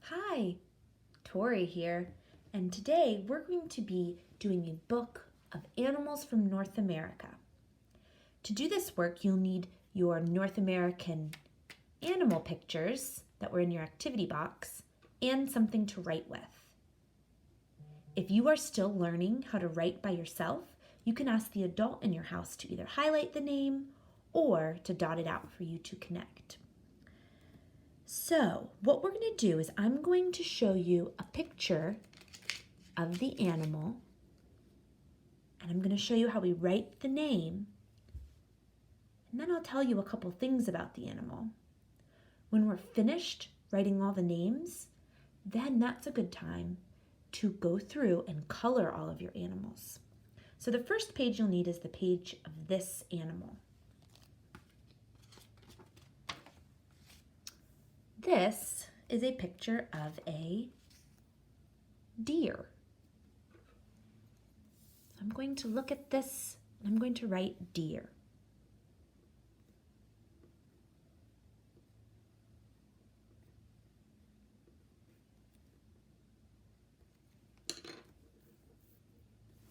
Hi, Tori here, and today we're going to be doing a book of animals from North America. To do this work, you'll need your North American animal pictures that were in your activity box and something to write with. If you are still learning how to write by yourself, you can ask the adult in your house to either highlight the name or to dot it out for you to connect. So what we're going to do is I'm going to show you a picture of the animal, and I'm going to show you how we write the name, and then I'll tell you a couple things about the animal. When we're finished writing all the names, then that's a good time to go through and color all of your animals. So the first page you'll need is the page of this animal. This is a picture of a deer. I'm going to look at this and I'm going to write deer.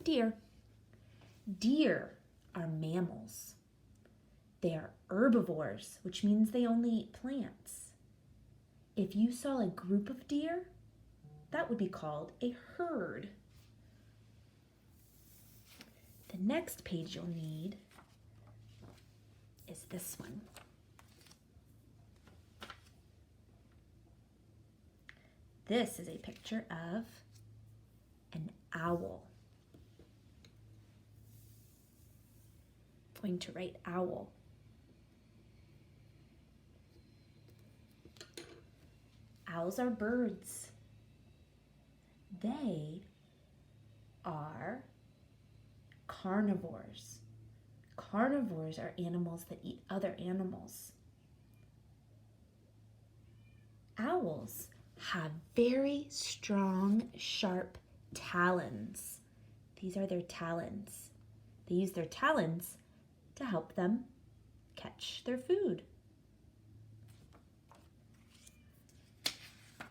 Deer. Deer are mammals. They are herbivores, which means they only eat plants. If you saw a group of deer, that would be called a herd. The next page you'll need is this one. This is a picture of an owl. I'm going to write owl. Owls are birds. They are carnivores. Carnivores are animals that eat other animals. Owls have very strong, sharp talons. These are their talons. They use their talons to help them catch their food.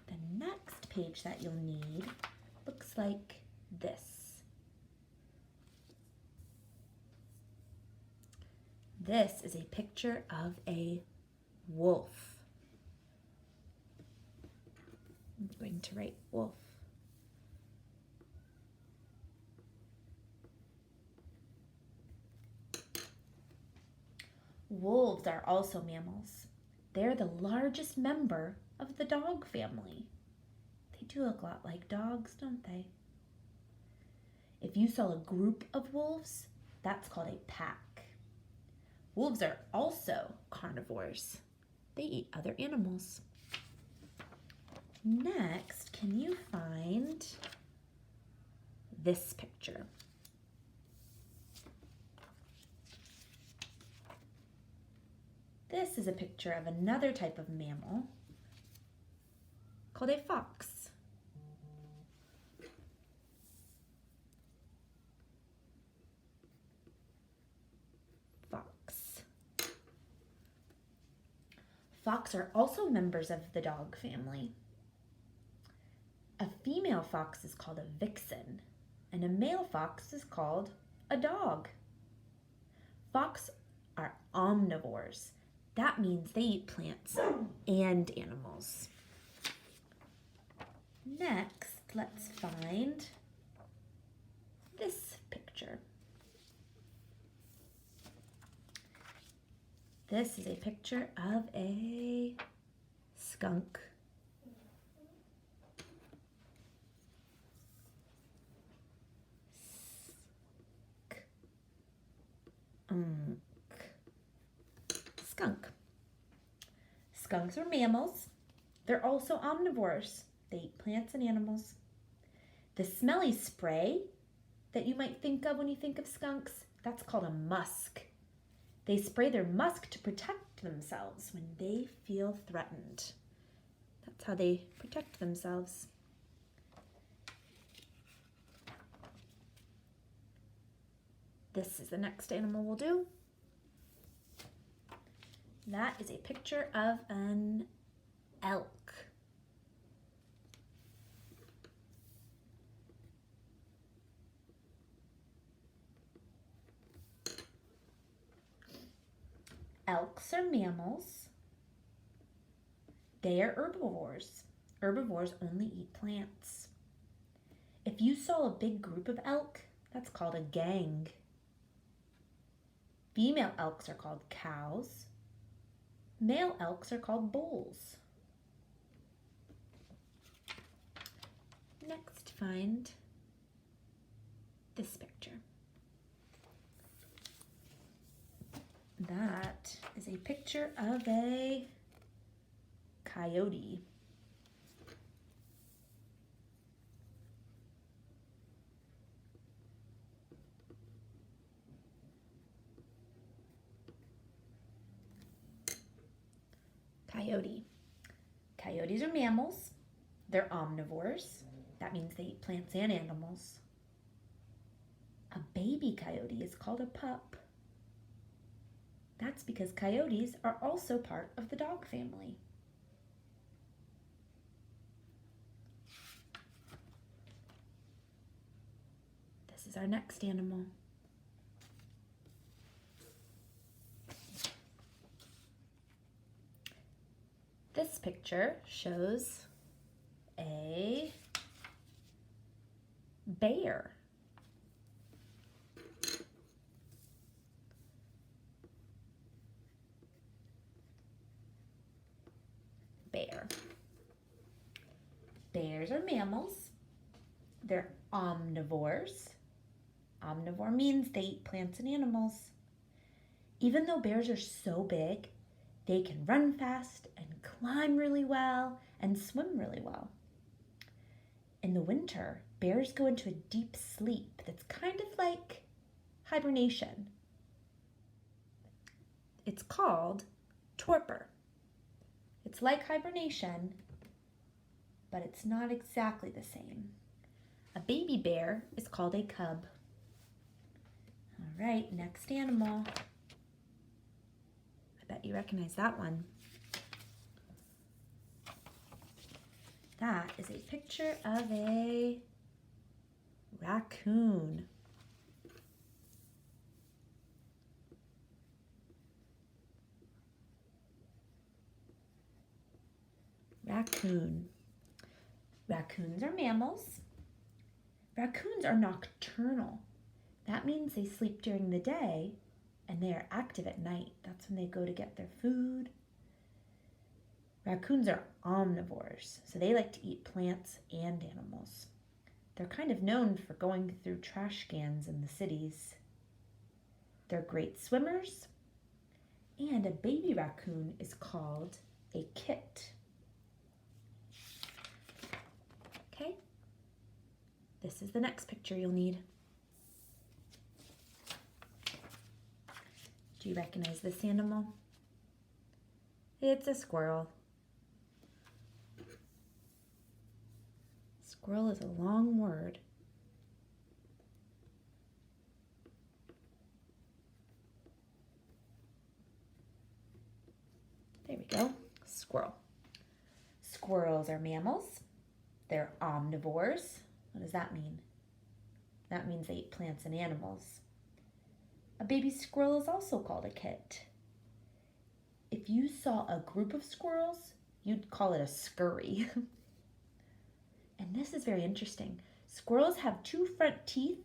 The next page that you'll need looks like this. This is a picture of a wolf. I'm going to write wolf. Wolves are also mammals. They're the largest member of the dog family. They do look a lot like dogs, don't they? If you saw a group of wolves, that's called a pack. Wolves are also carnivores. They eat other animals. Next, can you find this picture? This is a picture of another type of mammal called a fox. Fox. Fox are also members of the dog family. A female fox is called a vixen, and a male fox is called a dog. Fox are omnivores. That means they eat plants and animals. Next, let's find this picture. This is a picture of a skunk. Skunk. Skunks are mammals. They're also omnivores. They eat plants and animals. The smelly spray that you might think of when you think of skunks, that's called a musk. They spray their musk to protect themselves when they feel threatened. That's how they protect themselves. This is the next animal we'll do. That is a picture of an elk. Elks are mammals. They are herbivores. Herbivores only eat plants. If you saw a big group of elk, that's called a gang. Female elks are called cows. Male elks are called bulls. Next, find this picture. That is a picture of a coyote. Coyote. Coyotes are mammals. They're omnivores. That means they eat plants and animals. A baby coyote is called a pup. That's because coyotes are also part of the dog family. This is our next animal. This picture shows a bear. Bear. Bears are mammals. They're omnivores. Omnivore means they eat plants and animals. Even though bears are so big, they can run fast and climb really well and swim really well. In the winter, bears go into a deep sleep that's kind of like hibernation. It's called torpor. It's like hibernation, but it's not exactly the same. A baby bear is called a cub. All right, next animal. I bet you recognize that one. That is a picture of a raccoon. Raccoon. Raccoons are mammals. Raccoons are nocturnal. That means they sleep during the day and they are active at night. That's when they go to get their food. Raccoons are omnivores, so they like to eat plants and animals. They're kind of known for going through trash cans in the cities. They're great swimmers, and a baby raccoon is called a kit. Okay, this is the next picture you'll need. Do you recognize this animal? It's a squirrel. Squirrel is a long word. There we go, squirrel. Squirrels are mammals. They're omnivores. What does that mean? That means they eat plants and animals. A baby squirrel is also called a kit. If you saw a group of squirrels, you'd call it a scurry. And this is very interesting. Squirrels have 2 front teeth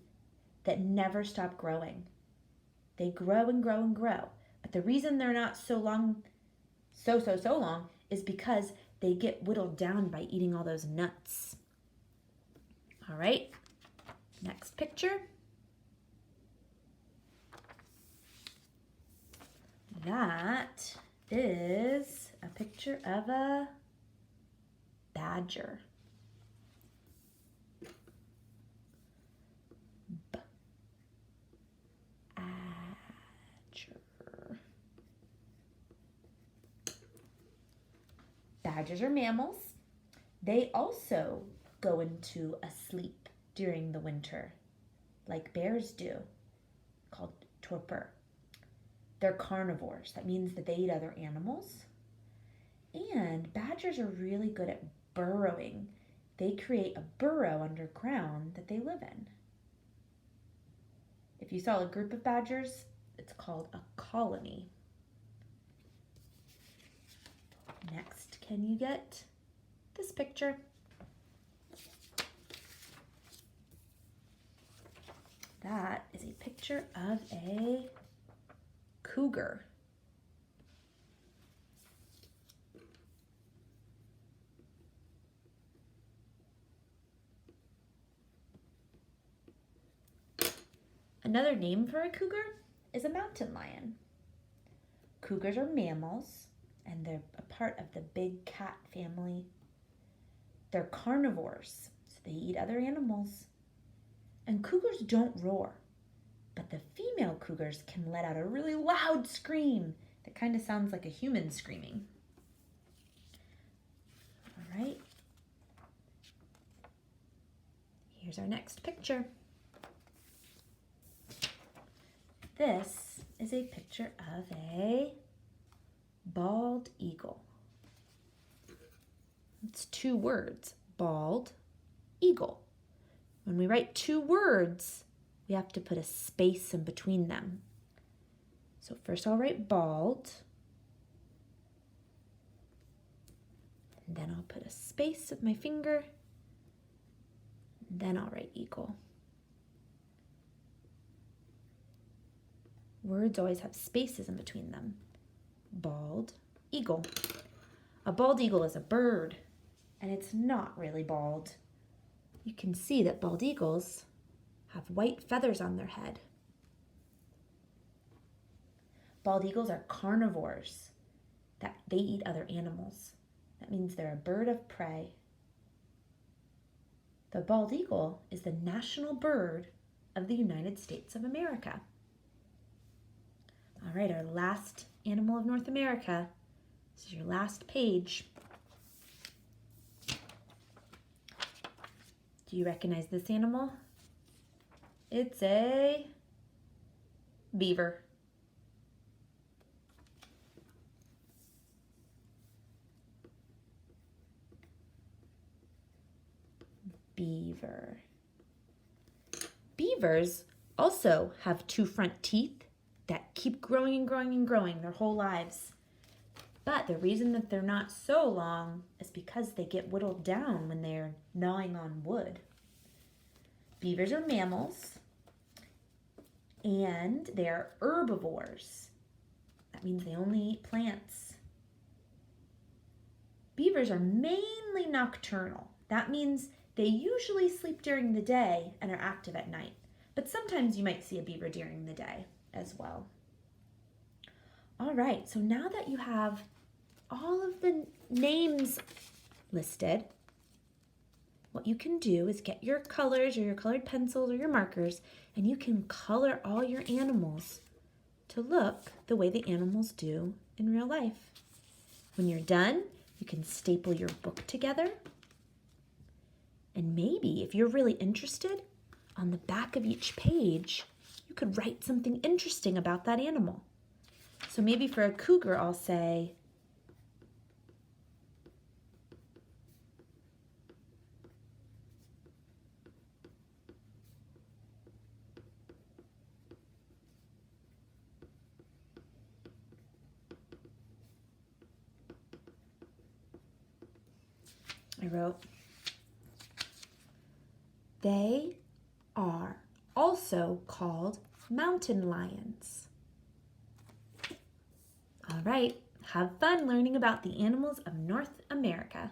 that never stop growing. They grow and grow and grow. But the reason they're not so long, so long, is because they get whittled down by eating all those nuts. All right, next picture. That is a picture of a badger. Badgers are mammals. They also go into a sleep during the winter, like bears do, called torpor. They're carnivores. That means that they eat other animals. And badgers are really good at burrowing. They create a burrow underground that they live in. If you saw a group of badgers, it's called a colony. Next, can you get this picture? That is a picture of a cougar. Another name for a cougar is a mountain lion. Cougars are mammals, and they're a part of the big cat family. They're carnivores, so they eat other animals. And cougars don't roar, but the female cougars can let out a really loud scream that kind of sounds like a human screaming. All right. Here's our next picture. This is a picture of a bald eagle. It's 2 words, bald eagle. When we write 2 words, we have to put a space in between them. So first I'll write bald, and then I'll put a space with my finger, and then I'll write eagle. Words always have spaces in between them. Bald eagle. A bald eagle is a bird, and it's not really bald. You can see that bald eagles have white feathers on their head. Bald eagles are carnivores, that they eat other animals. That means they're a bird of prey. The bald eagle is the national bird of the United States of America. All right, our last animal of North America. This is your last page. Do you recognize this animal? It's a beaver. Beaver. Beavers also have 2 front teeth that keep growing and growing and growing their whole lives. But the reason that they're not so long is because they get whittled down when they're gnawing on wood. Beavers are mammals, and they're herbivores. That means they only eat plants. Beavers are mainly nocturnal. That means they usually sleep during the day and are active at night. But sometimes you might see a beaver during the day as well. All right, so now that you have all of the names listed, what you can do is get your colors or your colored pencils or your markers, and you can color all your animals to look the way the animals do in real life. When you're done, you can staple your book together. And maybe if you're really interested, on the back of each page, you could write something interesting about that animal. So maybe for a cougar, I'll say, I wrote, they are also called mountain lions. All right, have fun learning about the animals of North America.